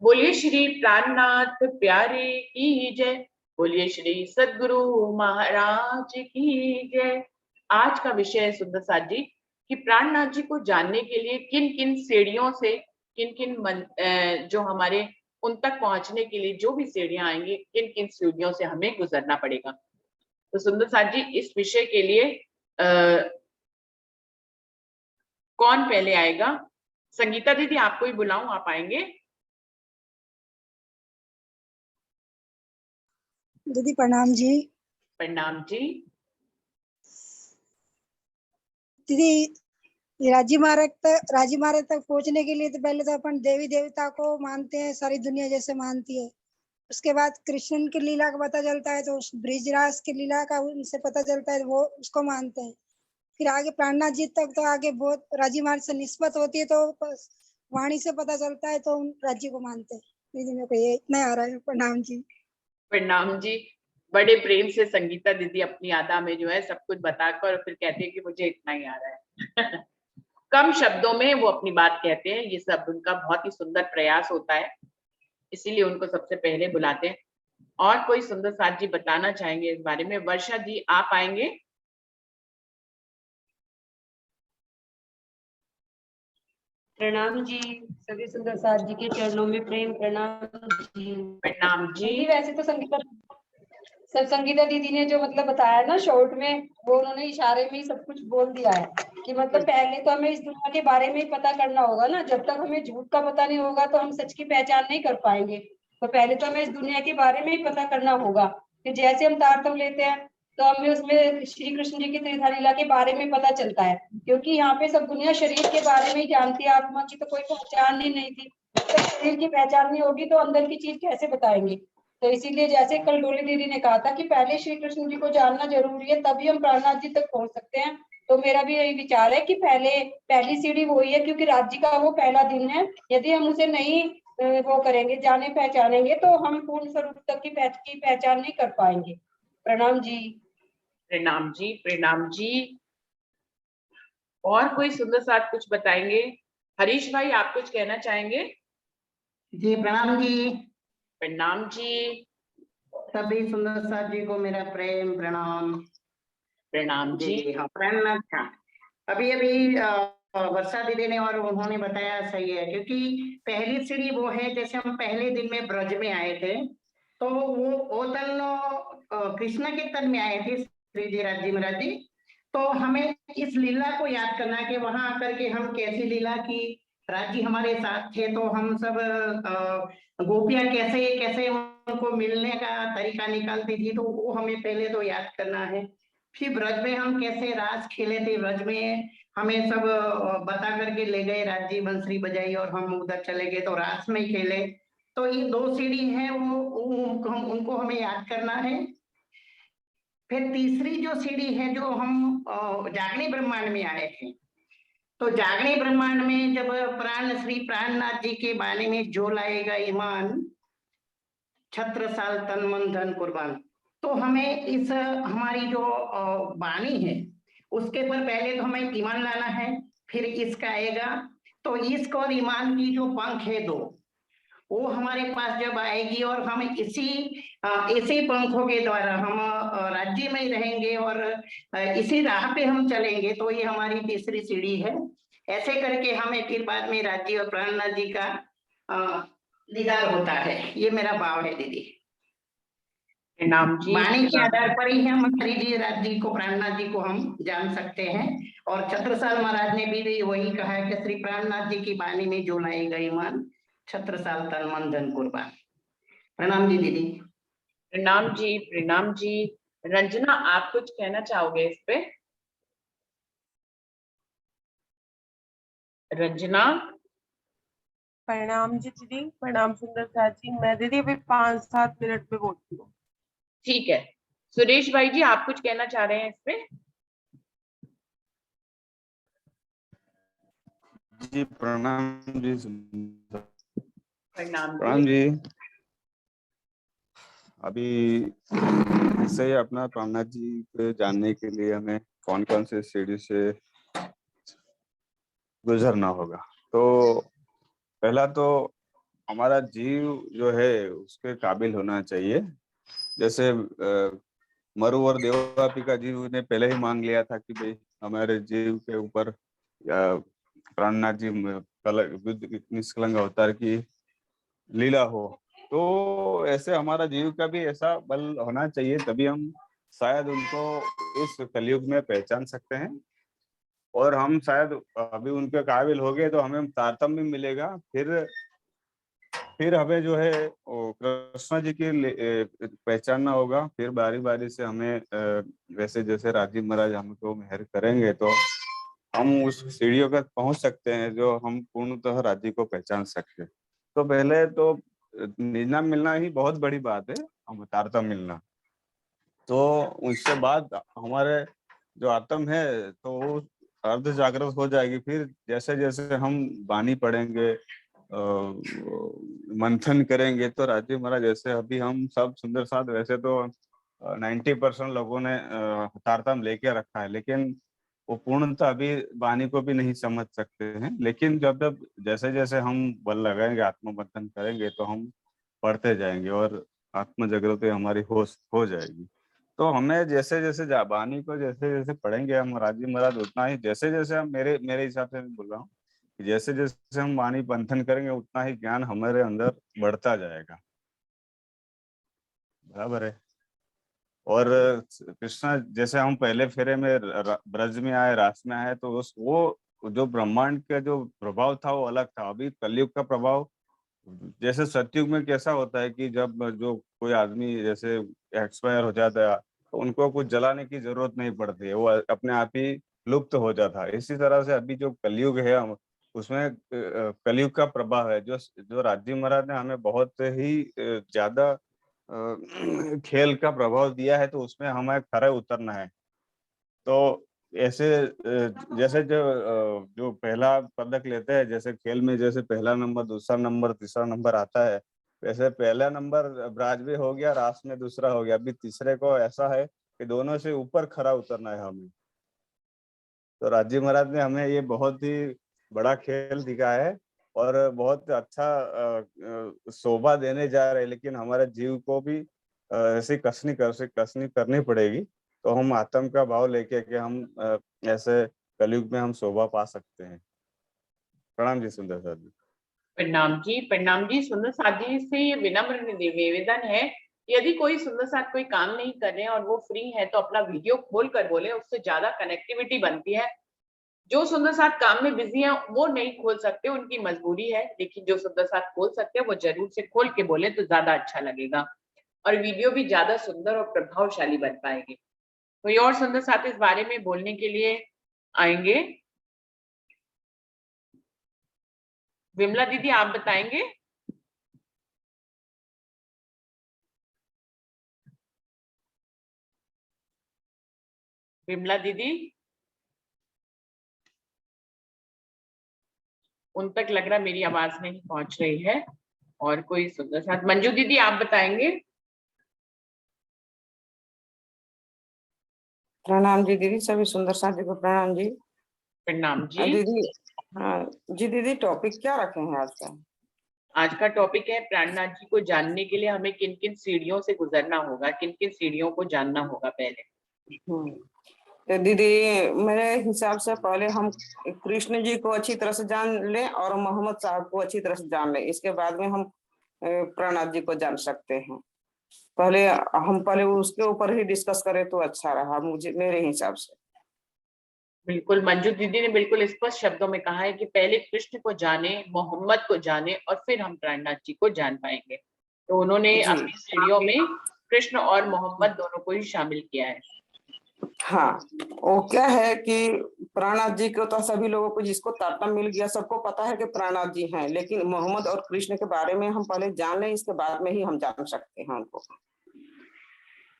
बोलिए श्री प्राणनाथ प्यारे की जय। बोलिए श्री सद्गुरु महाराज की जय। आज का विषय है सुंदर साथ जी कि प्राणनाथ जी को जानने के लिए किन किन सीढ़ियों से, किन किन जो हमारे उन तक पहुंचने के लिए जो भी सीढ़ियां आएंगी, किन किन सीढ़ियों से हमें गुजरना पड़ेगा। तो सुंदर साथ जी, इस विषय के लिए कौन पहले आएगा? संगीता दीदी, आपको ही बुलाऊं, आप आएंगे? दीदी प्रणाम जी। प्रणाम जी। दीदी राजी मार्ग तक पहुंचने के लिए तो पहले तो अपन देवी देवता को मानते हैं, सारी दुनिया जैसे मानती है। उसके बाद कृष्ण की लीला का पता चलता है तो उस ब्रिजराज की लीला का उनसे पता चलता है, वो उसको मानते हैं। फिर आगे प्राणनाथ जी तक तो आगे बहुत राजी मार्ग से निस्बत होती है, तो वाणी से पता चलता है, तो उन राज्य को मानते हैं। दीदी मेरे को ये इतना आ रहा है। प्रणाम जी। प्रणाम जी। बड़े प्रेम से संगीता दीदी अपनी आदा में जो है सब कुछ बताकर और फिर कहते हैं कि मुझे इतना ही आ रहा है। कम शब्दों में वो अपनी बात कहते हैं, ये सब उनका बहुत ही सुंदर प्रयास होता है, इसीलिए उनको सबसे पहले बुलाते हैं। और कोई सुंदर साथ जी बताना चाहेंगे इस बारे में? वर्षा जी, आप आएंगे? प्रणाम जी। सभी सुंदर साथ जी के चरणों में प्रेम प्रणाम जी। प्रणाम जी। जी वैसे तो संगीता दीदी ने जो मतलब बताया ना शॉर्ट में, वो उन्होंने इशारे में ही सब कुछ बोल दिया है कि मतलब पहले तो हमें इस दुनिया के बारे में ही पता करना होगा ना। जब तक हमें झूठ का पता नहीं होगा तो हम सच की पहचान नहीं कर पाएंगे। तो पहले तो हमें इस दुनिया के बारे में ही पता करना होगा कि जैसे हम तारतम्य लेते हैं तो हमें उसमें श्री कृष्ण जी की त्रिधा लीला के बारे में पता चलता है, क्योंकि यहाँ पे सब दुनिया शरीर के बारे में ही जानती है, आत्मा की तो कोई पहचान ही नहीं थी। तो शरीर की पहचान नहीं होगी तो अंदर की चीज कैसे बताएंगे। तो इसीलिए जैसे कल डोली दीदी ने कहा था कि पहले श्री कृष्ण जी को जानना जरूरी है, तभी हम प्राणनाथ जी तक पहुंच सकते हैं। तो मेरा भी यही विचार है कि पहली सीढ़ी वही है, क्योंकि राज्य का वो पहला दिन है। यदि हम उसे नहीं वो करेंगे, जाने पहचानेंगे, तो हम पूर्ण स्वरूप तक की पहचान नहीं कर पाएंगे। प्रणाम जी। प्रणाम जी। प्रणाम जी। और कोई सुंदर साथ कुछ बताएंगे? हरीश भाई, आप कुछ कहना चाहेंगे? जी प्रणाम जी। प्रणाम जी। सभी सुंदर साथ जी को मेरा प्रेम प्रणाम। प्रणाम जी। जी हाँ, प्राणनाथ था। अभी अभी वर्षा दीदी ने और उन्होंने बताया सही है, क्योंकि पहली सीढ़ी वो है जैसे हम पहले दिन में ब्रज में आए थे, तो वो तन कृष्ण के तन में आए थे श्री जी राज्य महाराज जी। तो हमें इस लीला को याद करना कि वहां आकर के हम कैसी लीला की, राज्य हमारे साथ थे तो हम सब गोपियां कैसे कैसे उनको मिलने का तरीका निकालती थी, तो वो हमें पहले तो याद करना है। फिर ब्रज में हम कैसे रास खेले थे, ब्रज में हमें सब बता करके ले गए, राज्य बंसरी बजाई और हम उधर चले गए तो रास में खेले। तो ये दो सीढ़ी है, उनको हमें याद करना है। फिर तीसरी जो सीढ़ी है, जो हम जागने ब्रह्मांड में आए हैं, तो जागने ब्रह्मांड में जब प्राण श्री प्राणनाथ जी के बारे में जो लाएगा ईमान, छत्र साल तन मन धन कुर्बान। तो हमें इस हमारी जो वाणी है उसके पर पहले तो हमें ईमान लाना है, फिर इसका आएगा। तो इश्क और ईमान की जो पंख है दो, वो हमारे पास जब आएगी और हम इसी पंखों के द्वारा हम राज्य में रहेंगे और इसी राह पे हम चलेंगे, तो ये हमारी तीसरी सीढ़ी है। ऐसे करके हमें फिर बाद में राज्य और प्राणनाथ जी का दीदार होता है। ये मेरा भाव है दीदी। प्रणाम जी। वाणी के आधार पर ही हम हरि जी राज जी को, प्राणनाथ जी को हम जान सकते हैं। और छत्रसाल महाराज ने भी वही कहा है कि श्री प्राणनाथ जी की वाणी में जो लाएगा ईमान, छत्रसाल तन मन धन कुर्बान। प्रणाम जी दीदी। प्रणाम जी। प्रणाम जी। रंजना, आप कुछ कहना चाहोगे इस पे? रंजना। प्रणाम जी दीदी। प्रणाम सुंदर साथ जी। मैं दीदी अभी 5-7 मिनट में बोलती हूँ। ठीक है। सुरेश भाई जी, आप कुछ कहना चाह रहे हैं इस पे? जी प्रणाम जी। प्रणाम प्रणाम जी। अभी इससे अपना प्राणनाथ जी को जानने के लिए हमें कौन कौन से सीढ़ी से गुजरना होगा। तो पहला तो हमारा जीव जो है उसके काबिल होना चाहिए। जैसे मरु और देवापिका जीव ने पहले ही मांग लिया था कि भाई हमारे जीव के ऊपर प्राणनाथ जी निष्कलंक अवतार की लीला हो। तो ऐसे हमारा जीव का भी ऐसा बल होना चाहिए, तभी हम शायद उनको इस कलयुग में पहचान सकते हैं। और हम शायद अभी उनके काबिल हो गए तो हमें तारतम्य मिलेगा। फिर हमें जो है वो कृष्णा जी की पहचानना होगा। फिर बारी बारी से हमें वैसे जैसे राजीव महाराज हमको मेहर करेंगे तो हम उस सीढ़ियों तक पहुंच सकते हैं जो हम पूर्णतः राज्य को पहचान सकते हैं। तो पहले तो निजाम मिलना ही बहुत बड़ी बात है, हम तारतम्य मिलना। तो उसके बाद हमारे जो आत्म है तो वो अर्ध जागृत हो जाएगी। फिर जैसे जैसे हम वाणी पढ़ेंगे, मंथन करेंगे, तो राजीव महाराज जैसे अभी हम सब सुंदर साथ, वैसे तो 90% लोगों ने तारतम्य लेके रखा है, लेकिन वो पूर्णतः अभी वाणी को भी नहीं समझ सकते हैं। लेकिन जब जब जैसे जैसे हम बल लगाएंगे, आत्ममंथन करेंगे, तो हम पढ़ते जाएंगे और आत्म जागृति हमारी हो जाएगी। तो हमें जैसे जैसे वाणी को जैसे जैसे पढ़ेंगे हम राजीव महाराज, उतना ही जैसे जैसे हम मेरे मेरे हिसाब से बोल रहा हूँ, जैसे जैसे हम वाणी मंथन करेंगे उतना ही ज्ञान हमारे अंदर बढ़ता जाएगा। बराबर है। और कृष्णा जैसे हम पहले फेरे में ब्रज में आए, रास में आए, तो उस वो जो ब्रह्मांड का जो प्रभाव था वो अलग था। अभी कलयुग का प्रभाव, जैसे सतयुग में कैसा होता है कि जब जो कोई आदमी जैसे एक्सपायर हो जाता है तो उनको कुछ जलाने की जरूरत नहीं पड़ती है, वो अपने आप ही लुप्त हो जाता है। इसी तरह से अभी जो कलयुग है उसमें कलयुग का प्रभाव है। जो राजीव महाराज ने हमें बहुत ही ज्यादा खेल का प्रभाव दिया है, तो उसमें हमें खरा उतरना है। तो ऐसे जैसे जो पहला पदक लेते हैं, जैसे खेल में जैसे पहला नंबर, दूसरा नंबर, तीसरा नंबर आता है, वैसे पहला नंबर ब्राज में हो गया, रास में दूसरा हो गया, अभी तीसरे को ऐसा है कि दोनों से ऊपर खरा उतरना है हमें। तो राजीव महाराज ने हमें ये बहुत ही बड़ा खेल दिखाया है और बहुत अच्छा शोभा देने जा रहे हैं। लेकिन हमारे जीव को भी ऐसी कसनी करनी पड़ेगी, तो हम आत्म का भाव लेके के हम ऐसे कलयुग में हम शोभा पा सकते हैं। प्रणाम जी सुंदर साथ जी। प्रणाम जी सुंदर साथ जी से ये विनम्र निवेदन है, यदि कोई सुंदर साथ कोई काम नहीं कर रहे हैं और वो फ्री है तो अपना वीडियो खोल कर बोले, उससे ज्यादा कनेक्टिविटी बनती है। जो सुंदर साथ काम में बिजी है वो नहीं खोल सकते, उनकी मजबूरी है, लेकिन जो सुंदर साथ खोल सकते हैं वो जरूर से खोल के बोले तो ज्यादा अच्छा लगेगा और वीडियो भी ज्यादा सुंदर और प्रभावशाली बन पाएगी। कोई और सुंदर साथ इस बारे में बोलने के लिए आएंगे? विमला दीदी आप बताएंगे? विमला दीदी, उन तक लग रहा मेरी आवाज नहीं पहुंच रही है। और कोई सुंदर साथ, मंजू दीदी आप बताएंगे? प्रणाम जी दीदी, सभी सुंदर साथी को प्रणाम जी। प्रणाम जी। दीदी, हाँ जी दीदी, टॉपिक क्या रखे हैं आज का? आज का टॉपिक है प्राणनाथ जी को जानने के लिए हमें किन किन सीढ़ियों से गुजरना होगा, किन किन सीढ़ियों को जानना होगा पहले। तो दीदी, मेरे हिसाब से पहले हम कृष्ण जी को अच्छी तरह से जान लें और मोहम्मद साहब को अच्छी तरह से जान लें, इसके बाद में हम प्राणनाथ जी को जान सकते हैं। पहले उसके ऊपर ही डिस्कस करें तो अच्छा रहा मुझे, मेरे हिसाब से। बिल्कुल, मंजू दीदी ने बिल्कुल स्पष्ट शब्दों में कहा है कि पहले कृष्ण को जाने, मोहम्मद को जाने और फिर हम प्राणनाथ जी को जान पाएंगे। तो उन्होंने जी अपनी सीढ़ियों में कृष्ण और मोहम्मद दोनों को ही शामिल किया है। हाँ, वो क्या है कि प्राणनाथ जी को तो सभी लोगों को, जिसको तारतम्य मिल गया, सबको पता है कि प्राणनाथ जी हैं, लेकिन मोहम्मद और कृष्ण के बारे में हम पहले जान लें, इसके बाद में ही हम जान सकते हैं उनको।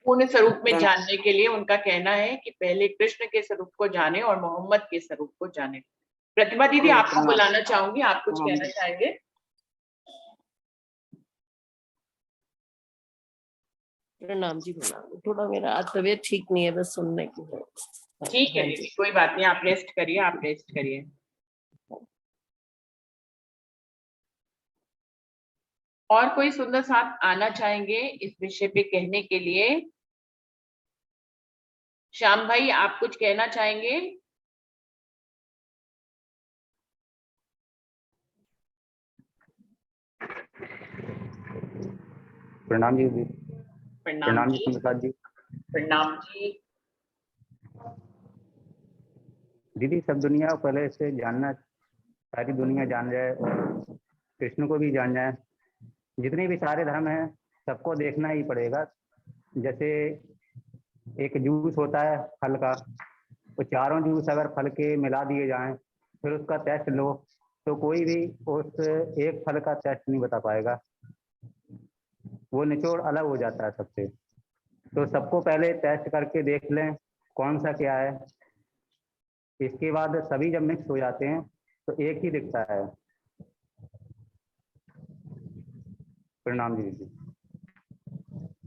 पूर्ण स्वरूप में जानने के लिए उनका कहना है कि पहले कृष्ण के स्वरूप को जाने और मोहम्मद के स्वरूप को जाने। प्रतिभा दीदी आपको बुलाना चाहूंगी, आप कुछ कहना चाहेंगे? प्रणाम जी, प्रणाम। थोड़ा मेरा आज तबीयत ठीक नहीं है, बस सुनने की है। ठीक है दीदी, कोई बात नहीं, आप रेस्ट करिए, आप रेस्ट करिए। और कोई सुंदर साथ आना चाहेंगे इस विषय पे कहने के लिए? श्याम भाई, आप कुछ कहना चाहेंगे? प्रणाम जी। प्रणाम प्रणाम जी जी। प्रसाद जी। प्रणाम जी। दीदी, सब दुनिया को पहले से जानना, सारी दुनिया जान जाए और कृष्ण को भी जान जाए। जितने भी सारे धर्म हैं सबको देखना ही पड़ेगा। जैसे एक जूस होता है फल का, वो चारों जूस अगर फल के मिला दिए जाएं फिर उसका टेस्ट लो तो कोई भी उस एक फल का टेस्ट नहीं बता पाएगा, वो निचोड़ अलग हो जाता है सबसे। तो सबको पहले टेस्ट करके देख लें कौन सा क्या है, इसके बाद सभी जब मिक्स हो जाते हैं तो एक ही दिखता है। प्रणाम जी दीदी।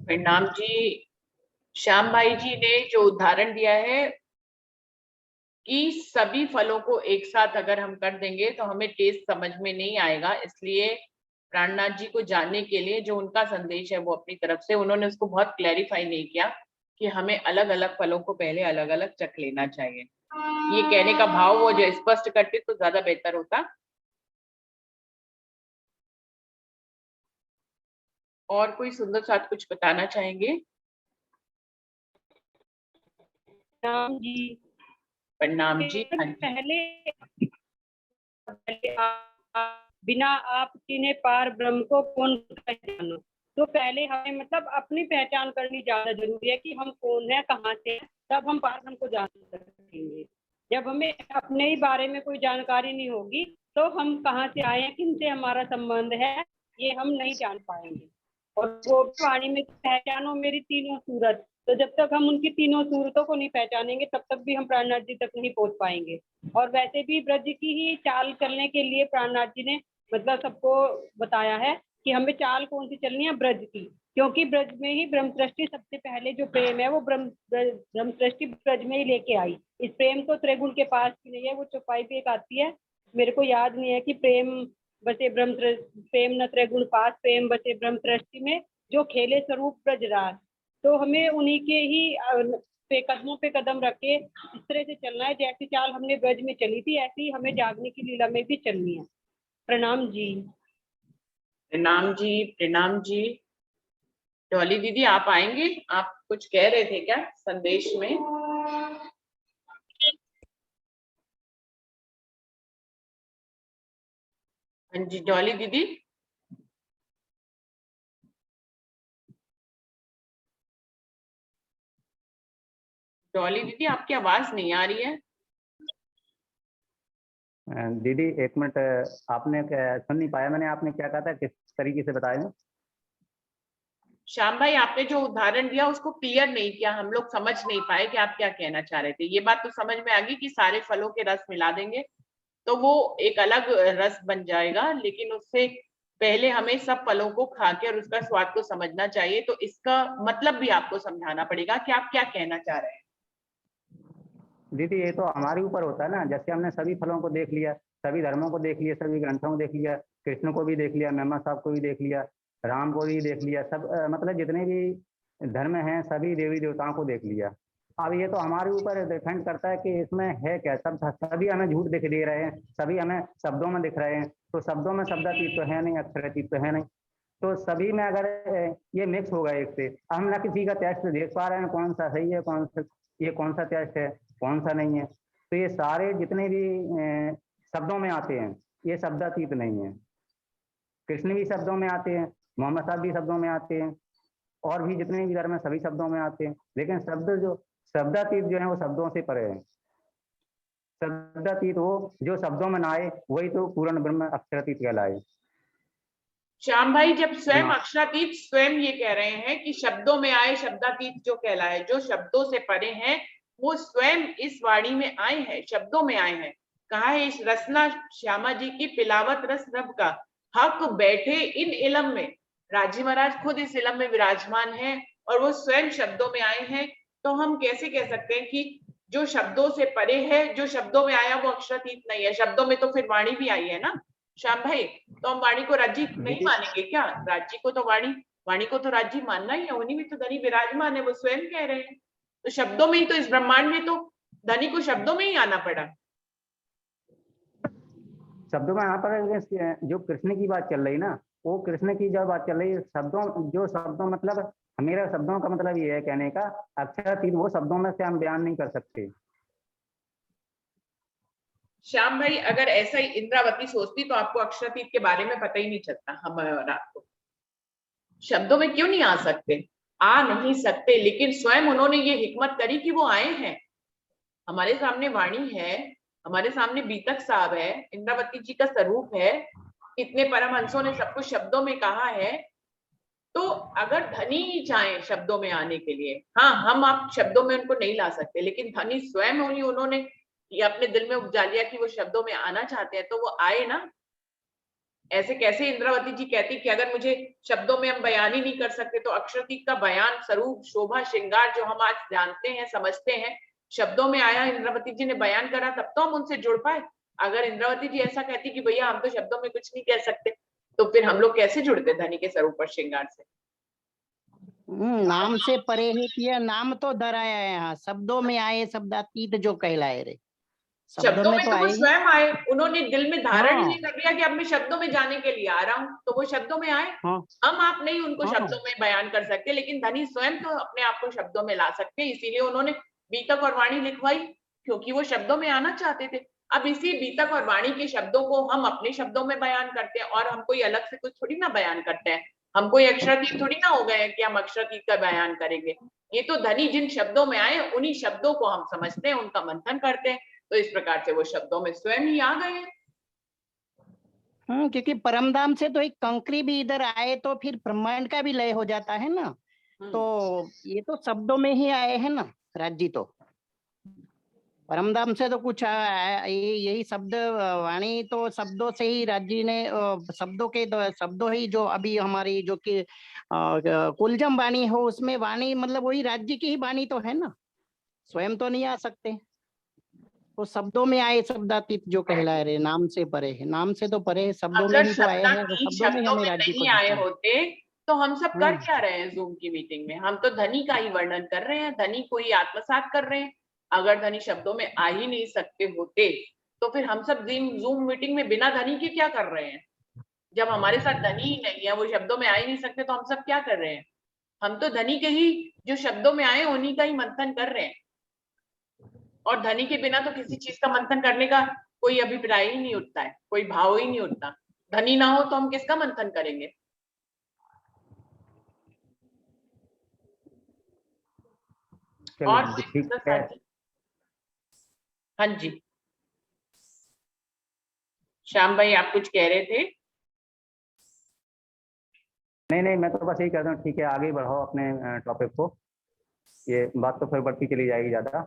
प्रणाम जी। श्याम भाई जी ने जो उदाहरण दिया है कि सभी फलों को एक साथ अगर हम कर देंगे तो हमें टेस्ट समझ में नहीं आएगा, इसलिए प्राणनाथ जी को जानने के लिए जो उनका संदेश है वो अपनी तरफ से उन्होंने उसको बहुत क्लैरिफाई नहीं किया कि हमें अलग अलग फलों को पहले अलग अलग चख लेना चाहिए। ये कहने का भाव वो जो स्पष्ट करते तो ज्यादा बेहतर होता। और कोई सुंदर साथ कुछ बताना चाहेंगे? प्रणाम जी। प्रणाम जी। हाँ जी। पहले बिना आप चिन्हे पार ब्रह्म को कौन जानो। तो पहले हमें मतलब अपनी पहचान करनी ज्यादा जरूरी है कि हम कौन है, कहाँ से, तब हम पार ब्रह्म को जान सकेंगे। जब हमें अपने ही बारे में कोई जानकारी नहीं होगी तो हम कहाँ से आए हैं, किनसे हमारा संबंध है, ये हम नहीं जान पाएंगे। और वो वाणी में पहचानो मेरी तीनों सूरत, तो जब तक हम उनकी तीनों सूरतों को नहीं पहचानेंगे तब तक भी हम प्राणनाथ जी तक नहीं पहुंच पाएंगे। और वैसे भी ब्रज की ही चाल चलने के लिए प्राणनाथ जी ने मतलब सबको बताया है कि हमें चाल कौन सी चलनी है, ब्रज की, क्योंकि ब्रज में ही ब्रह्म सृष्टि सबसे पहले जो प्रेम है वो ब्रह्म सृष्टि ब्रज में ही लेके आई। इस प्रेम तो त्रिगुण के पास की नहीं है, वो चौपाई पे एक आती है, मेरे को याद नहीं है कि प्रेम बसे प्रेम न त्रिगुण पास, प्रेम बसे ब्रह्म सृष्टि में जो खेले स्वरूप ब्रजराज। तो हमें उन्हीं के ही पे कदमों पे कदम रख के इस तरह से चलना है, जैसी चाल हमने ब्रज में चली थी ऐसी ही हमें जागने की लीला में भी चलनी है। प्रणाम जी। प्रणाम जी। प्रणाम जी। डॉली दीदी, आप आएंगे? आप कुछ कह रहे थे क्या संदेश में? हाँ जी, डॉली दीदी। डॉली दीदी, आपकी आवाज नहीं आ रही है। दीदी एक मिनट, आपने सुन नहीं पाया मैंने, आपने क्या कहा था, किस तरीके से बताया? श्याम भाई, आपने जो उदाहरण दिया उसको क्लियर नहीं किया, हम लोग समझ नहीं पाए कि आप क्या कहना चाह रहे थे। ये बात तो समझ में आ गई कि सारे फलों के रस मिला देंगे तो वो एक अलग रस बन जाएगा, लेकिन उससे पहले हमें सब फलों को खा के और उसका स्वाद को समझना चाहिए। तो इसका मतलब भी आपको समझाना पड़ेगा कि आप क्या कहना चाह रहे हैं। दीदी ये तो हमारे ऊपर होता है ना, जैसे हमने सभी फलों को देख लिया, सभी धर्मों को देख लिया, सभी ग्रंथों को देख लिया, कृष्ण को भी देख लिया, मेहमा साहब को भी देख लिया, राम को भी देख लिया, सब मतलब जितने भी धर्म हैं सभी देवी देवताओं को देख लिया। अब ये तो हमारे ऊपर डिपेंड करता है कि इसमें है क्या। सभी हमें झूठ दिख दे रहे हैं, सभी हमें शब्दों में दिख रहे हैं, तो शब्दों में शब्दातीत तो है नहीं, अक्षरातीत तो है नहीं, तो सभी में अगर ये मिक्स होगा एक से, हम ना किसी का टेस्ट देख पा रहे हैं कौन सा सही है, कौन सा टेस्ट है, कौन सा नहीं है। तो ये सारे जितने भी शब्दों में आते हैं ये शब्दातीत नहीं है। कृष्ण भी शब्दों में आते हैं, मोहम्मद साहब भी शब्दों में आते हैं, और भी जितने भी धर्म है सभी शब्दों में आते हैं, लेकिन शब्दातीत जो है वो शब्दों से परे है। शब्दातीत वो जो शब्दों में ना आए वही तो पूर्ण ब्रह्म अक्षरातीत कहलाए। श्याम भाई, जब स्वयं अक्षरातीत स्वयं ये कह रहे हैं कि शब्दों में आए शब्दातीत जो कहलाए, जो शब्दों से परे हैं वो स्वयं इस वाणी में आए हैं, शब्दों में आए हैं। कहा है इस रसना श्यामा जी की पिलावत रस रब का, हक बैठे इन इलम में। राजी महाराज खुद इस इलम में विराजमान है और वो स्वयं शब्दों में आए हैं। तो हम कैसे कह सकते हैं कि जो शब्दों से परे है, जो शब्दों में आया वो अक्षरातीत नहीं है? शब्दों में तो फिर वाणी भी आई है ना, श्याम भाई, तो हम वाणी को राज्य नहीं मानेंगे क्या? राज्य को तो वाणी को तो राज्य मानना ही है, उन्हीं में तो धनी विराजमान है, वो स्वयं कह रहे हैं। तो शब्दों में ही तो, इस ब्रह्मांड में तो धनी को शब्दों में ही आना पड़ा। शब्दों में यहाँ पर जो कृष्ण की बात चल रही ना, वो कृष्ण की जो बात चल रही है, शब्दों मतलब मेरा शब्दों का मतलब ये है कहने का, अक्षरातीत वो शब्दों में से हम बयान नहीं कर सकते। श्याम भाई, अगर ऐसा ही इंद्रावती सोचती तो आपको अक्षरातीत के बारे में पता ही नहीं चलता। हम और आपको शब्दों में क्यों नहीं आ सकते? आ नहीं सकते, लेकिन स्वयं उन्होंने ये हिकमत करी कि वो आए हैं। हमारे सामने वाणी है, हमारे सामने बीतक साहब है, इंद्रावती जी का स्वरूप है, इतने परमहंसों ने सब कुछ शब्दों में कहा है। तो अगर धनी ही चाहे शब्दों में आने के लिए, हाँ, हम आप शब्दों में उनको नहीं ला सकते, लेकिन धनी स्वयं ही उन्होंने ये अपने दिल में उपजा लिया कि वो शब्दों में आना चाहते हैं, तो वो आए ना। ऐसे कैसे इंद्रावती जी कहती कि अगर मुझे शब्दों में हम बयान ही नहीं कर सकते, तो अक्षरातीत का बयान, स्वरूप, शोभा, श्रृंगार जो हम आज जानते हैं, समझते हैं, शब्दों में आया, इंद्रावती जी ने बयान करा, तब तो हम उनसे जुड़ पाए। अगर इंद्रावती जी ऐसा कहती कि भैया हम तो शब्दों में कुछ नहीं कह सकते, तो फिर हम लोग कैसे जुड़ते धनी के स्वरूप और श्रृंगार से? नाम से परे ही किया, नाम तो धराया है यहाँ, शब्दों में आए शब्दातीत जो कहलाए रे, शब्दों में तो वो आए ही। स्वयं आए, उन्होंने दिल में धारण हाँ। ही कर लिया कि अब मैं शब्दों में जाने के लिए आ रहा हूँ, तो वो शब्दों में आए। हाँ। हम आप नहीं उनको हाँ। शब्दों में बयान कर सकते, लेकिन धनी स्वयं तो अपने आप को शब्दों में ला सकते हैं, इसीलिए उन्होंने बीतक और वाणी लिखवाई, क्योंकि वो शब्दों में आना चाहते थे। अब इसी बीतक और वाणी के शब्दों को हम अपने शब्दों में बयान करते हैं, और हम कोई अलग से कुछ थोड़ी ना बयान करते हैं। हम कोई अक्षरातीत थोड़ी ना हो गए हैं कि हम अक्षरातीत का बयान करेंगे। ये तो धनी जिन शब्दों में आए, उन्हीं शब्दों को हम समझते हैं, उनका मंथन करते हैं, तो इस प्रकार से वो शब्दों में स्वयं ही आ गए हैं। क्योंकि परमधाम से तो एक कंकरी भी इधर आए तो फिर ब्रह्मांड का भी लय हो जाता है ना, तो ये तो शब्दों में ही आए हैं ना राज्य, तो परमधाम से तो कुछ यही शब्द वाणी तो शब्दों से ही राज्य ने, शब्दों ही जो अभी हमारी जो कि कुलजम वाणी हो, उसमें वाणी मतलब वही राज्य की ही वाणी तो है ना, स्वयं तो नहीं आ सकते। तो शब्दों में आए शब्दातीत जो कहलाए रहे, नाम से परे है, नाम से तो परे है, शब्दों में अगर ही तो आए हैं, तो शब्दों में ही हमें राज्य को नहीं आए दिखा। होते तो हम सब कर क्या रहे हैं जूम की मीटिंग में? हम तो धनी का ही वर्णन कर रहे हैं, धनी को ही आत्मसात कर रहे हैं। अगर धनी शब्दों में आ ही नहीं सकते होते, तो फिर हम सब जूम मीटिंग में बिना धनी के क्या कर रहे हैं? जब हमारे साथ धनी ही नहीं है, वो शब्दों में आ ही नहीं सकते, तो हम सब क्या कर रहे हैं? हम तो धनी के ही जो शब्दों में आए उन्हीं का ही मंथन कर रहे हैं, और धनी के बिना तो किसी चीज का मंथन करने का कोई अभिप्राय ही नहीं उठता है, कोई भाव ही नहीं उठता। धनी ना हो तो हम किसका मंथन करेंगे? और ठीक है। हाँ जी, श्याम भाई आप कुछ कह रहे थे? नहीं, मैं तो बस यही कहता हूँ, ठीक है, आगे बढ़ाओ अपने टॉपिक को, ये बात तो फिर बढ़ती चली जाएगी ज्यादा।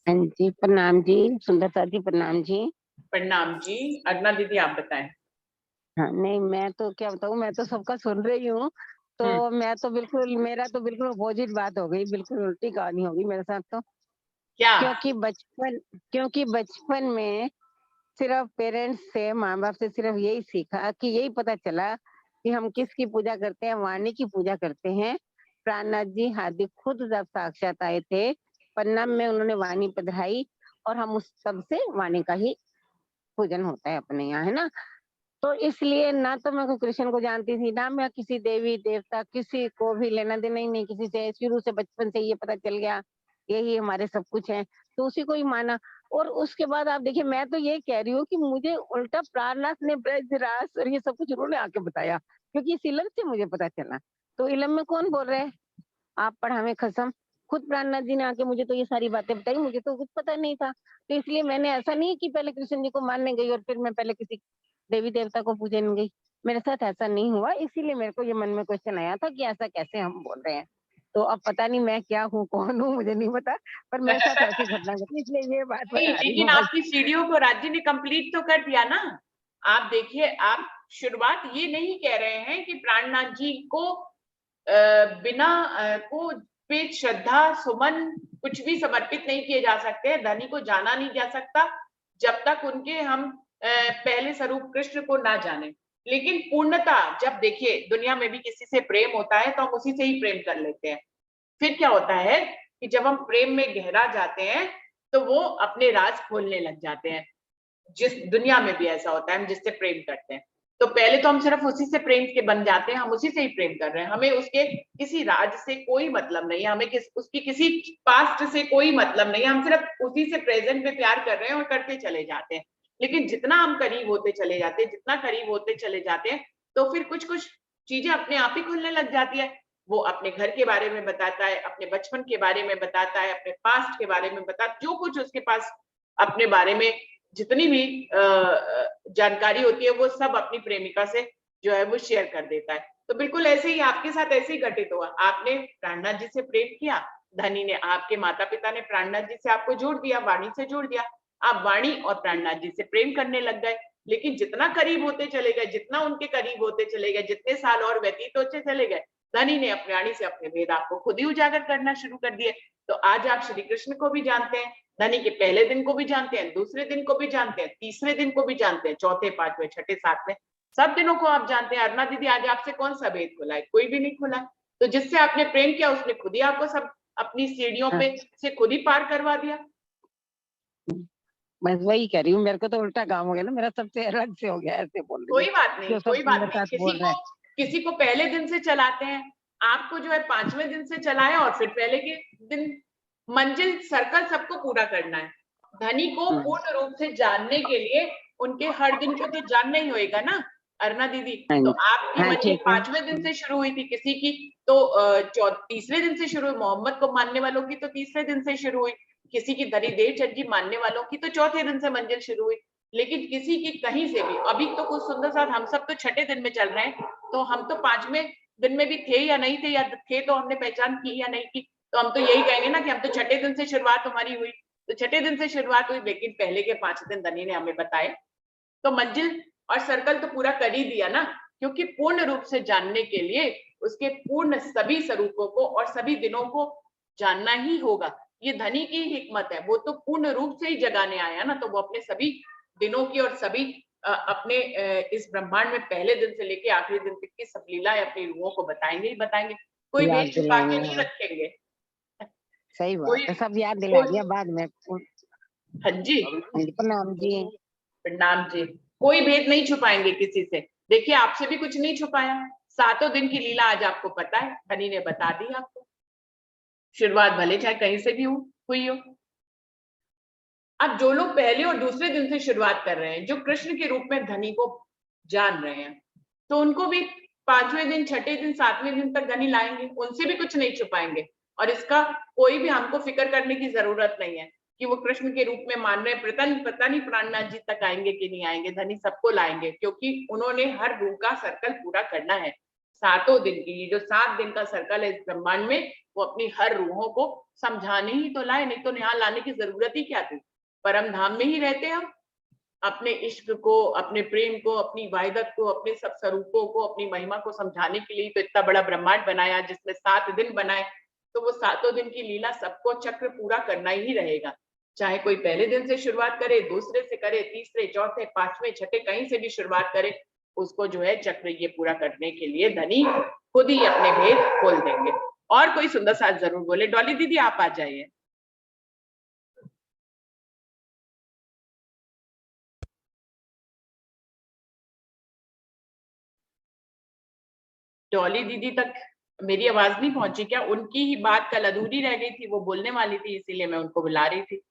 हाँ जी, प्रणाम जी, सुंदरता जी, प्रणाम जी। प्रणाम जी। अरुणा दीदी आप बताएं। हाँ, नहीं मैं तो क्या बताऊँ, मैं तो सबका सुन रही हूँ, तो मैं तो बिल्कुल, मेरा तो बिल्कुल अपोजिट बात हो गई, बिल्कुल उल्टी कहानी होगी मेरे साथ तो। क्या? क्योंकि बचपन में सिर्फ पेरेंट्स से, माँ बाप से सिर्फ यही सीखा कि यही पता चला कि हम किसकी पूजा करते हैं, वाणी की पूजा करते हैं। प्राणनाथ जी हार्दिक खुद जब साक्षात आए थे पन्ना में, उन्होंने वाणी पधराई, और हम उस सब से वाणी का ही पूजन होता है अपने यहाँ, है ना। तो इसलिए ना तो मैं कृष्ण को जानती थी, ना मैं किसी देवी देवता किसी को भी लेना देना ही नहीं किसी से, शुरू से बचपन से ये पता चल गया यही हमारे सब कुछ है, तो उसी को ही माना। और उसके बाद आप देखिए, मैं तो ये कह रही हूँ कि मुझे उल्टा प्राणनाथ ने ब्रज रास और ये सब कुछ उन्होंने आके बताया, क्योंकि इस इलम से मुझे पता चला। तो इलम में कौन बोल रहे हैं, आप पढ़ावे खसम, खुद प्राणनाथ जी ने आके मुझे तो ये सारी बातें बताई, मुझे तो कुछ पता नहीं था। तो इसलिए मैंने ऐसा नहीं कि पहले कृष्ण जी को मानने गई और फिर मैं पहले किसी देवी देवता को पूजने गई, मेरे साथ ऐसा नहीं हुआ। इसीलिए मेरे को ये मन में क्वेश्चन आया था कि ऐसा कैसे हम बोल रहे हैं। तो अब पता नहीं मैं क्या हूँ, कौन हूँ, मुझे नहीं पता, पर मेरे साथ ऐसी घटना घटी, इसलिए ये बात नहीं, बता रही लेकिन हूँ। आपकी सीढ़ियों को राज्य ने कंप्लीट तो कर दिया ना। आप देखिए, आप शुरुआत ये नहीं कह रहे हैं कि प्राणनाथ जी को बिना को पे श्रद्धा सुमन कुछ भी समर्पित नहीं किए जा सकते, धनी को जाना नहीं जा सकता जब तक उनके हम पहले स्वरूप कृष्ण को ना जाने। लेकिन पूर्णता जब देखिए दुनिया में भी किसी से प्रेम होता है तो हम उसी से ही प्रेम कर लेते हैं। फिर क्या होता है कि जब हम प्रेम में गहरा जाते हैं तो वो अपने राज खोलने लग जाते हैं। जिस दुनिया में भी ऐसा होता है, हम जिससे प्रेम करते हैं तो पहले तो हम सिर्फ उसी से प्रेम के बन जाते हैं, हम उसी से ही प्रेम कर रहे हैं, हमें उसके किसी राज से कोई मतलब नहीं है, हमें उसकी किसी पास्ट से कोई मतलब नहीं है, हम सिर्फ उसी से प्रेजेंट में प्यार कर रहे हैं और करते चले जाते हैं। लेकिन जितना हम करीब होते चले जाते हैं, जितना करीब होते चले जाते हैं, तो फिर कुछ कुछ चीजें अपने आप ही खुलने लग जाती है। वो अपने घर के बारे में बताता है, अपने बचपन के बारे में बताता है, अपने पास्ट के बारे में बताता, जो कुछ उसके पास अपने बारे में जितनी भी जानकारी होती है वो सब अपनी प्रेमिका से जो है वो शेयर कर देता है। तो बिल्कुल ऐसे ही आपके साथ ऐसे ही घटित हुआ। आपने प्राणनाथ जी से प्रेम किया, धनी ने, आपके माता पिता ने प्राणनाथ जी से आपको जोड़ दिया, वाणी से जोड़ दिया, आप वाणी और प्राणनाथ जी से प्रेम करने लग गए। लेकिन जितना करीब होते चले गए, जितना उनके करीब होते चले गए, जितने साल और व्यतीत होते चले गए, धनी ने अपनी वाणी से अपने भेद आपको खुद ही उजागर करना शुरू कर दिए। तो आज आप श्री कृष्ण को भी जानते हैं, धनी के पहले दिन को भी जानते हैं, दूसरे दिन को भी जानते हैं, तीसरे दिन को भी जानते हैं, चौथे, पांचवें, छठे, सातवें, सब दिनों को आप जानते हैं। अरुणा दीदी आज आपसे कौन सा भेद खुला है? कोई भी नहीं खुला। तो जिससे आपने प्रेम किया उसने खुद ही आपको सब अपनी सीढ़ियों पे से खुद ही पार करवा दिया। बस वही कह रही हूँ, मेरे को तो उल्टा काम हो गया ना, मेरा सबसे अलग से हो गया, ऐसे बोल रही कोई हूँ बात नहीं, जो सब कोई बात मेरे नहीं। साथ बोल रहे हैं। किसी को पहले दिन से चलाते हैं, आपको जो है 5वें दिन से चलाए और फिर पहले के दिन। मंजिल सर्कल सबको पूरा करना है। धनी को पूर्ण रूप से जानने के लिए उनके हर दिन को तो जानना ही होएगा ना अरुणा दीदी। तो आपकी हाँ, मंजिल ठीक है। 5वें दिन से शुरू हुई थी, किसी की तो तीसरे दिन से शुरू हुई, मोहम्मद को मानने वालों की तो तीसरे दिन से शुरू हुई, किसी की धनी देवचंद जी मानने वालों की तो चौथे दिन से मंजिल शुरू हुई। लेकिन किसी की कहीं से भी, अभी तो कुछ सुंदर साथ हम सब तो छठे दिन में चल रहे हैं, तो हम तो 5वें दिन में भी थे या नहीं थे, या थे तो हमने पहचान की या नहीं की, तो हम तो यही कहेंगे ना कि हम तो छठे दिन से शुरुआत हमारी हुई। तो छठे दिन से शुरुआत हुई, लेकिन पहले के 5 दिन धनी ने हमें बताए, तो मंजिल और सर्कल तो पूरा कर ही दिया ना। क्योंकि पूर्ण रूप से जानने के लिए उसके पूर्ण सभी स्वरूपों को और सभी दिनों को जानना ही होगा। ये धनी की हिकमत है, वो तो पूर्ण रूप से ही जगाने आया ना, तो वो अपने सभी दिनों की और सभी अपने इस ब्रह्मांड में पहले दिन से लेके आखिरी दिन तक की सब लीलाएं अपनी रूहों को बताएंगे ही बताएंगे, कोई याद भेद छुपा के दिलाएंगे, नहीं हाँ। रखेंगे। सही बात कोई है, सब याद दिला दिया बाद में। हाँ जी, प्रणाम जी। प्रणाम जी। कोई भेद नहीं छुपाएंगे किसी से। देखिए आपसे भी कुछ नहीं छुपाया, 7 दिन की लीला आज आपको पता है, धनी ने बता दी आपको। शुरुआत भले चाहे कहीं से भी हुई हो। अब जो लोग पहले और दूसरे दिन से शुरुआत कर रहे हैं, जो कृष्ण के रूप में धनी को जान रहे हैं, तो उनको भी 5वें दिन, छठे दिन, 7वें दिन तक धनी लाएंगे, उनसे भी कुछ नहीं छुपाएंगे। और इसका कोई भी हमको फिक्र करने की जरूरत नहीं है कि वो कृष्ण के रूप में मान रहे हैं। पता नहीं प्राणनाथ जी तक आएंगे कि नहीं आएंगे, धनी सबको लाएंगे, क्योंकि उन्होंने हर रूह का सर्कल पूरा करना है। 7 दिन की ये जो 7 दिन का सर्कल है इस ब्रह्मांड में, वो अपनी हर रूहों को समझाने ही तो लाए, नहीं तो यहाँ लाने की जरूरत ही क्या थी। परम धाम में ही रहते हम, अपने इश्क को, अपने प्रेम को, अपनी वाहिदत को, अपने सब स्वरूपों को, अपनी महिमा को समझाने के लिए तो इतना बड़ा ब्रह्मांड बनाया, जिसमें 7 दिन बनाए। तो वो 7 दिन की लीला सबको चक्र पूरा करना ही रहेगा, चाहे कोई पहले दिन से शुरुआत करे, दूसरे से करे, तीसरे, चौथे, 5वें, छठे, कहीं से भी शुरुआत करे, उसको जो है चक्र ये पूरा करने के लिए धनी खुद ही अपने भेद खोल देंगे। और कोई सुंदर साथ जरूर बोले। डॉली दीदी आप आ जाइए। डॉली दीदी तक मेरी आवाज नहीं पहुंची क्या? उनकी ही बात कल अधूरी रह गई थी, वो बोलने वाली थी, इसीलिए मैं उनको बुला रही थी।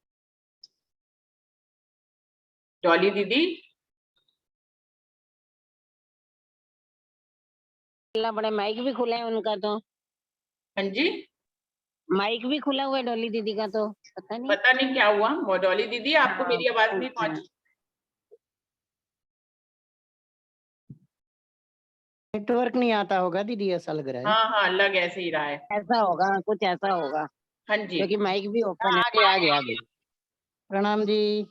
डॉली दीदी बड़े माइक भी खुला है उनका तो। हाँ जी, माइक भी खुला हुआ है डॉली दीदी का, तो पता नहीं क्या हुआ। डॉली दीदी आपको मेरी आवाज नहीं पहुंची? नेटवर्क नहीं आता होगा दीदी, ऐसा लग रहा है। हाँ हाँ, लग ऐसे ही रहा है। ऐसा होगा, कुछ ऐसा होगा, हाँ जी, क्योंकि माइक भी ओपन है। आ गई। प्रणाम जी।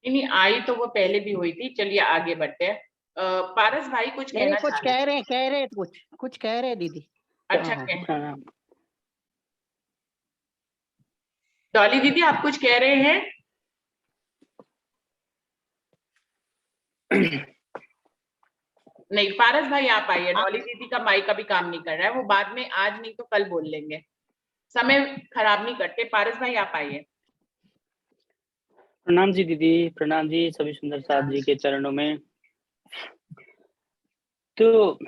नहीं आई तो वो पहले भी हुई थी। चलिए आगे बढ़ते हैं। पारस भाई कुछ कहना कुछ चाह रहे कह रहे कुछ कह रहे दीदी। अच्छा डॉली दीदी आप कुछ कह रहे हैं? नहीं, पारस भाई आप आइए, डॉली दीदी का माइक अभी काम नहीं कर रहा है, वो बाद में आज नहीं तो कल बोल लेंगे, समय खराब नहीं करते। पारस भाई आप आइए। प्रणाम जी दीदी, प्रणाम जी सभी सुंदर साथ जी के चरणों में। तो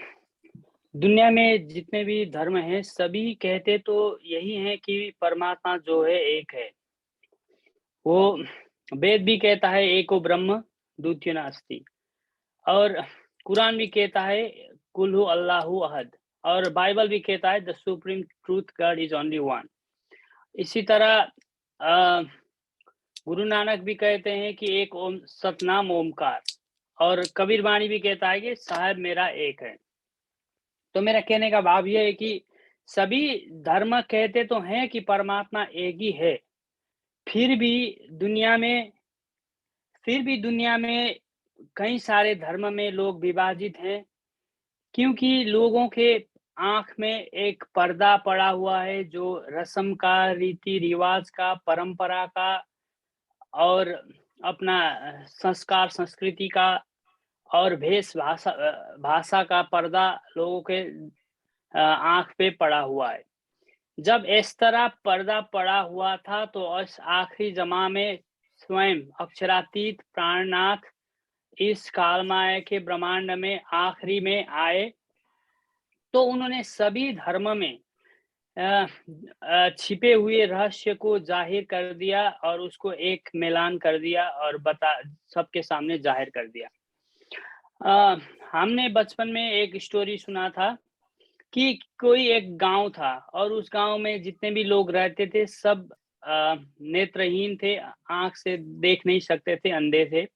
दुनिया में जितने भी धर्म हैं सभी कहते तो यही है कि परमात्मा जो है एक है। वो वेद भी कहता है एको ब्रह्म द्वितीयो नास्ति, और कुरान भी कहता है कुल हु अल्लाहु अहद, और बाइबल भी कहता है the supreme truth God is only one. इसी तरह गुरु नानक भी कहते हैं कि एक ओम सतनाम ओमकार, और कबीर वाणी भी कहता है कि साहब मेरा एक है। तो मेरा कहने का भाव यह है कि सभी धर्म कहते तो हैं कि परमात्मा एक ही है, फिर भी दुनिया में कई सारे धर्म में लोग विभाजित हैं, क्योंकि लोगों के आंख में एक पर्दा पड़ा हुआ है जो रस्म का, रीति रिवाज का, परंपरा का और अपना संस्कार संस्कृति का और भाषा का पर्दा लोगों के आंख पे पड़ा हुआ है। जब इस तरह पर्दा पड़ा हुआ था तो इस आखिरी जमा में स्वयं अक्षरातीत प्राणनाथ इस कालमाया के ब्रह्मांड में आखिरी में आए, तो उन्होंने सभी धर्म में छिपे हुए रहस्य को जाहिर कर दिया और उसको एक मिलान कर दिया और सबके सामने जाहिर कर दिया। हमने बचपन में एक स्टोरी सुना था कि कोई एक गांव था और उस गांव में जितने भी लोग रहते थे सब नेत्रहीन थे, आंख से देख नहीं सकते थे, अंधे थे।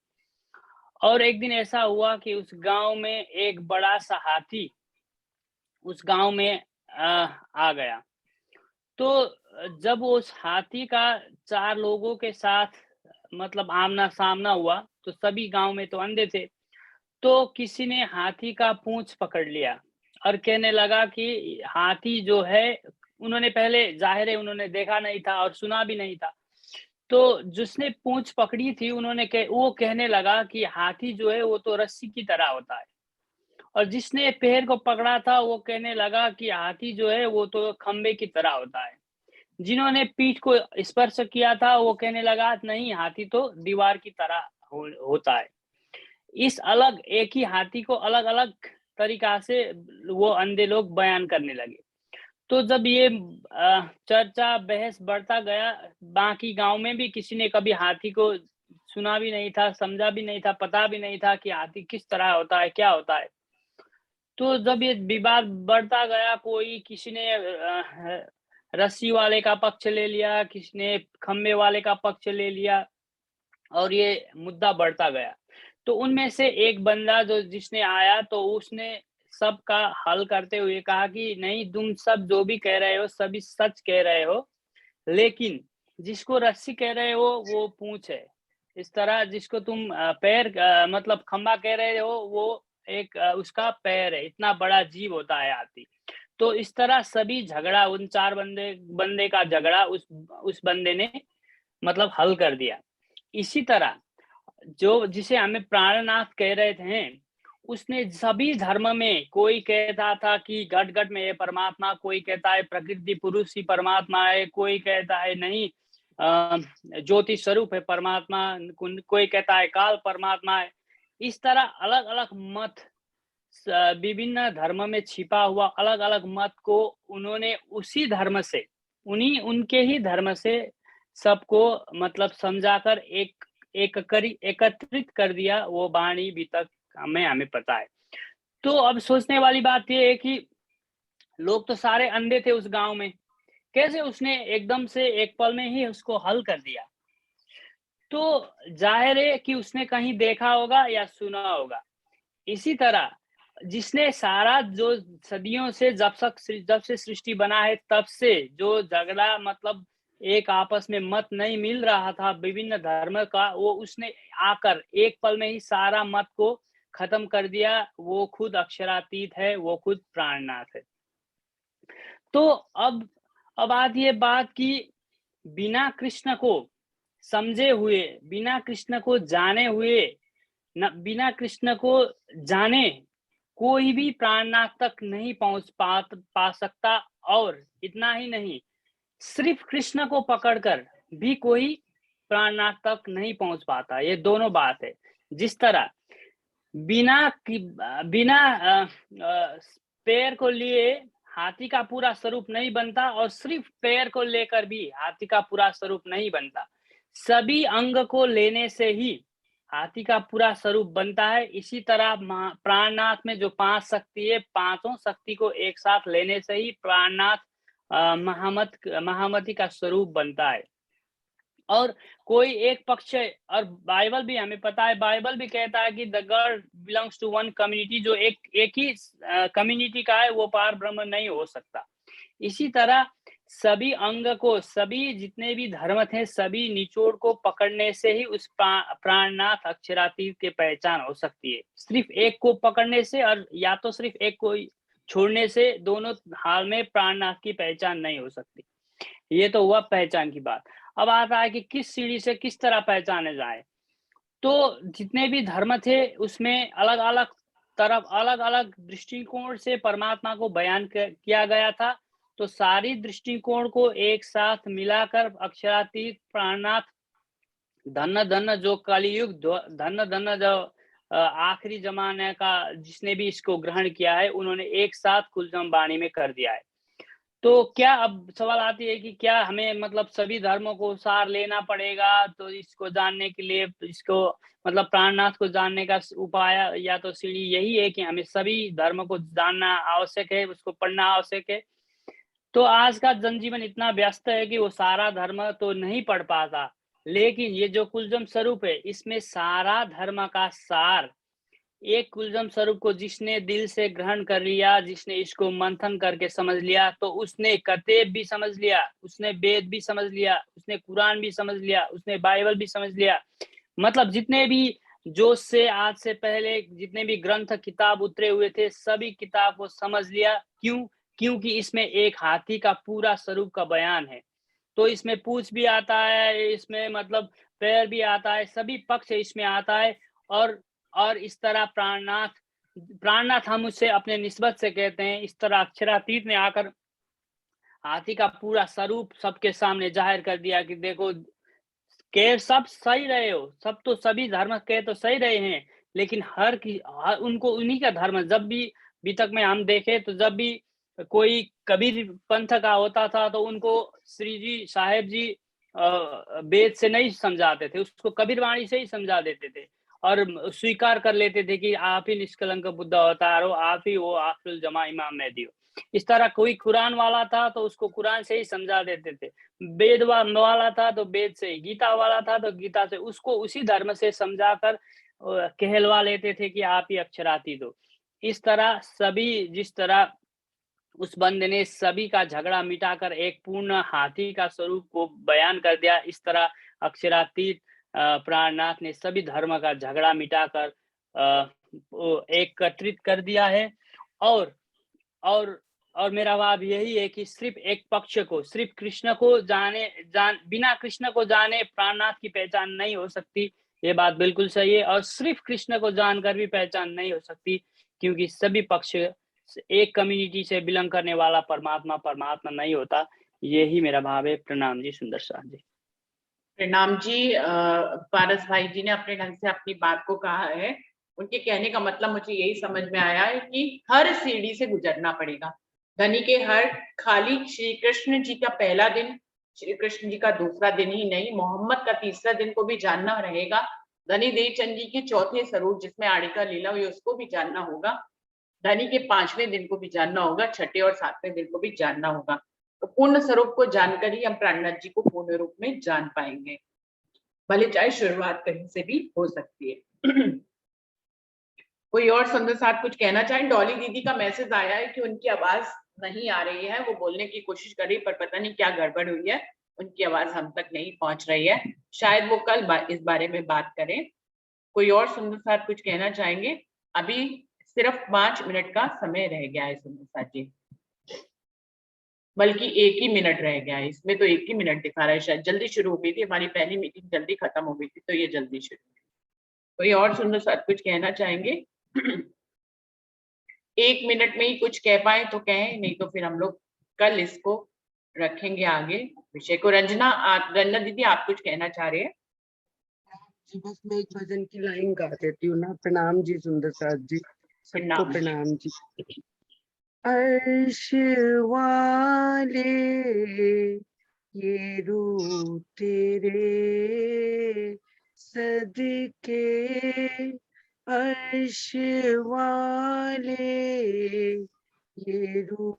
और एक दिन ऐसा हुआ कि उस गांव में एक बड़ा सा हाथी उस गांव में आ गया। तो जब उस हाथी का 4 लोगों के साथ मतलब आमना सामना हुआ, तो सभी गांव में तो अंधे थे, तो किसी ने हाथी का पूंछ पकड़ लिया और कहने लगा कि हाथी जो है, उन्होंने पहले जाहिर है उन्होंने देखा नहीं था और सुना भी नहीं था, तो जिसने पूंछ पकड़ी थी वो कहने लगा कि हाथी जो है वो तो रस्सी की तरह होता है, और जिसने पैर को पकड़ा था वो कहने लगा कि हाथी जो है वो तो खंबे की तरह होता है। जिन्होंने पीठ को स्पर्श किया था वो कहने लगा नहीं, हाथी तो दीवार की तरह होता है। इस अलग एक ही हाथी को अलग अलग तरीका से वो अंधे लोग बयान करने लगे। तो जब ये चर्चा बहस बढ़ता गया, बाकी गांव में भी किसी ने कभी हाथी को सुना भी नहीं था, समझा भी नहीं था, पता भी नहीं था कि हाथी किस तरह होता है, क्या होता है। तो जब ये विवाद बढ़ता गया, किसी ने रस्सी वाले का पक्ष ले लिया, किसी ने खंबे वाले का पक्ष ले लिया, और ये मुद्दा बढ़ता गया। तो उनमें से एक बंदा जिसने आया तो उसने सबका हल करते हुए कहा कि नहीं, तुम सब जो भी कह रहे हो सभी सच कह रहे हो, लेकिन जिसको रस्सी कह रहे हो वो पूंछ है, इस तरह जिसको तुम पैर मतलब खंबा कह रहे हो वो एक उसका पैर है, इतना बड़ा जीव होता है हाथी। तो इस तरह सभी झगड़ा, उन 4 बंदे का झगड़ा उस बंदे ने मतलब हल कर दिया। इसी तरह जिसे हमें प्राणनाथ कह रहे थे, उसने सभी धर्म में, कोई कहता था कि घट घट में है परमात्मा, कोई कहता है प्रकृति पुरुष ही परमात्मा है, कोई कहता है नहीं ज्योति स्वरूप है परमात्मा, कोई कहता है काल परमात्मा है। इस तरह अलग अलग मत, विभिन्न धर्म में छिपा हुआ अलग अलग मत को उन्होंने उसी धर्म से, उनके ही धर्म से सबको मतलब समझाकर एकत्रित कर दिया। वो वाणी भी तक हमें पता है। तो अब सोचने वाली बात यह है कि लोग तो सारे अंधे थे उस गांव में, कैसे उसने एकदम से एक पल में ही उसको हल कर दिया। तो जाहिर है कि उसने कहीं देखा होगा या सुना होगा। इसी तरह जिसने सारा जो सदियों से जब से सृष्टि बना है तब से जो झगड़ा मतलब एक आपस में मत नहीं मिल रहा था विभिन्न धर्म का, वो उसने आकर एक पल में ही सारा मत को खत्म कर दिया। वो खुद अक्षरातीत है, वो खुद प्राणनाथ है। तो अब आती है बात कि बिना कृष्ण को समझे हुए, बिना कृष्ण को जाने हुए बिना कृष्ण को जाने कोई भी प्राणनाथ तक नहीं पहुंच पा सकता। और इतना ही नहीं, सिर्फ कृष्ण को पकड़कर भी कोई प्राणनाथ तक नहीं पहुंच पाता। ये दोनों बात है। जिस तरह बिना पैर को लिए हाथी का पूरा स्वरूप नहीं बनता, और सिर्फ पैर को लेकर भी हाथी का पूरा स्वरूप नहीं बनता। सभी अंग को लेने से ही हाथी का पूरा स्वरूप बनता है। इसी तरह प्राणनाथ में जो 5 शक्ति है, पांचों शक्ति को एक साथ लेने से ही प्राणनाथ महामती का स्वरूप बनता है। और कोई एक पक्ष है, और बाइबल भी हमें पता है, बाइबल भी कहता है कि the god belongs to one community. जो एक ही कम्युनिटी का है वो पार ब्रह्म नहीं हो सकता। इसी तरह सभी अंग को, सभी जितने भी धर्म थे, सभी निचोड़ को पकड़ने से ही उस प्राणनाथ अक्षरातीत की पहचान हो सकती है। सिर्फ एक को पकड़ने से और या तो सिर्फ एक को छोड़ने से दोनों हाल में प्राणनाथ की पहचान नहीं हो सकती। ये तो हुआ पहचान की बात। अब आता है कि किस सीढ़ी से किस तरह पहचाने जाए। तो जितने भी धर्म थे उसमें अलग अलग तरफ, अलग अलग दृष्टिकोण से परमात्मा को बयान किया गया था। तो सारी दृष्टिकोण को एक साथ मिलाकर अक्षरातीत प्राणनाथ, धन्य धन्य जो कलयुग, धन्य धन्य जो आखिरी जमाने का जिसने भी इसको ग्रहण किया है, उन्होंने एक साथ कुलजम वाणी में कर दिया है। तो क्या अब सवाल आती है कि क्या हमें मतलब सभी धर्मों को सार लेना पड़ेगा? तो इसको जानने के लिए, इसको मतलब प्राणनाथ को जानने का उपाय या तो सीढ़ी यही है कि हमें सभी धर्म को जानना आवश्यक है, उसको पढ़ना आवश्यक है। तो आज का जनजीवन इतना व्यस्त है कि वो सारा धर्म तो नहीं पढ़ पाता, लेकिन ये जो कुलजम स्वरूप है इसमें सारा धर्म का सार, एक कुलजम स्वरूप को जिसने दिल से ग्रहण कर लिया, जिसने इसको मंथन करके समझ लिया, तो उसने कतेब भी समझ लिया, उसने वेद भी समझ लिया, उसने कुरान भी समझ लिया, उसने बाइबल भी समझ लिया। मतलब जितने भी जो से आज से पहले जितने भी ग्रंथ किताब उतरे हुए थे, सभी किताब को समझ लिया। क्यों? क्योंकि इसमें एक हाथी का पूरा स्वरूप का बयान है। तो इसमें पूंछ भी आता है, इसमें मतलब पैर भी आता है, सभी पक्ष इसमें आता है। और इस तरह प्राणनाथ हम उसे अपने निस्बत से कहते हैं। इस तरह अक्षरातीत ने आकर हाथी का पूरा स्वरूप सबके सामने जाहिर कर दिया कि देखो, के सब सही रहे हो, सब तो सभी धर्म के तो सही रहे हैं, लेकिन उनको उन्हीं का धर्म, जब भी तक में हम देखें तो जब भी कोई कबीर पंथ का होता था तो उनको श्री जी साहेब जी वेद से नहीं समझाते थे, उसको कबीरवाणी से ही समझा देते थे और स्वीकार कर लेते थे कि आप ही निष्कलंक बुद्ध अवतार हो, आप ही वो आखिरुल जमा इमाम मेहदी हो। इस तरह कोई कुरान वाला था तो उसको कुरान से ही समझा देते थे, वेद वाला था तो वेद से, गीता वाला था तो गीता से, उसको उसी धर्म से समझाकर कहलवा लेते थे कि आप ही अक्षरातीत हो। इस तरह सभी, जिस तरह उस बंदे ने सभी का झगड़ा मिटाकर एक पूर्ण हाथी का स्वरूप को बयान कर दिया, इस तरह अक्षरातीत प्राणनाथ ने सभी धर्म का झगड़ा मिटाकर एकत्रित कर दिया है। और मेरा भाव यही है कि सिर्फ एक पक्ष को, सिर्फ कृष्ण को बिना कृष्ण को जाने प्राणनाथ की पहचान नहीं हो सकती। ये बात बिल्कुल सही है। और सिर्फ कृष्ण को जानकर भी पहचान नहीं हो सकती, क्योंकि सभी पक्ष एक कम्युनिटी से बिलोंग करने वाला परमात्मा नहीं होता। यही मेरा भाव है। प्रणाम जी सुंदर शाह जी। प्रणाम जी। पारस भाई जी ने अपने ढंग से अपनी बात को कहा है। उनके कहने का मतलब मुझे यही समझ में आया है कि हर सीढ़ी से गुजरना पड़ेगा। धनी के हर खाली श्री कृष्ण जी का पहला दिन, श्री कृष्ण जी का दूसरा दिन ही नहीं, मोहम्मद का तीसरा दिन को भी जानना रहेगा। धनी देवचंद जी के चौथे स्वरूप जिसमें आड़िका लीला हुई उसको भी जानना होगा। धनी के 5वें दिन को भी जानना होगा, छठे और 7वें दिन को भी जानना होगा। तो पूर्ण स्वरूप को जानकर ही हम प्राणनाथ जी को पूर्ण रूप में जान पाएंगे, भले चाहे शुरुआत कहीं से भी हो सकती है। कोई और सुंदर साथ कुछ कहना चाहें? डॉली दीदी का मैसेज आया है कि उनकी आवाज नहीं आ रही है, वो बोलने की कोशिश कर रही पर पता नहीं क्या गड़बड़ हुई है, उनकी आवाज हम तक नहीं पहुंच रही है। शायद वो कल इस बारे में बात करें। कोई और सुंदर साथ कुछ कहना चाहेंगे? अभी सिर्फ 5 मिनट का समय रह गया है सुंदर साथ जी, बल्कि 1 ही मिनट रह गया है। इसमें तो 1 ही मिनट दिखा रहा है। शायद जल्दी शुरू हो गई थी, हमारी पहली मीटिंग जल्दी खत्म हो गई थी, तो ये जल्दी शुरू कोई और सुंदर साथ कुछ कहना चाहेंगे? 1 मिनट में ही कुछ कह पाए तो कहें, नहीं तो फिर हम लोग कल इसको रखेंगे आगे विषय को। रंजना दीदी आप कुछ कहना चाह रहे हैं? जी बस मैं एक भजन की लाइन गा देती हूँ ना। प्रणाम जी सुंदर साथ जी, सबको प्रणाम जी। अर्श वाले ये रूप तेरे सदके, अर्श वाले ये रूप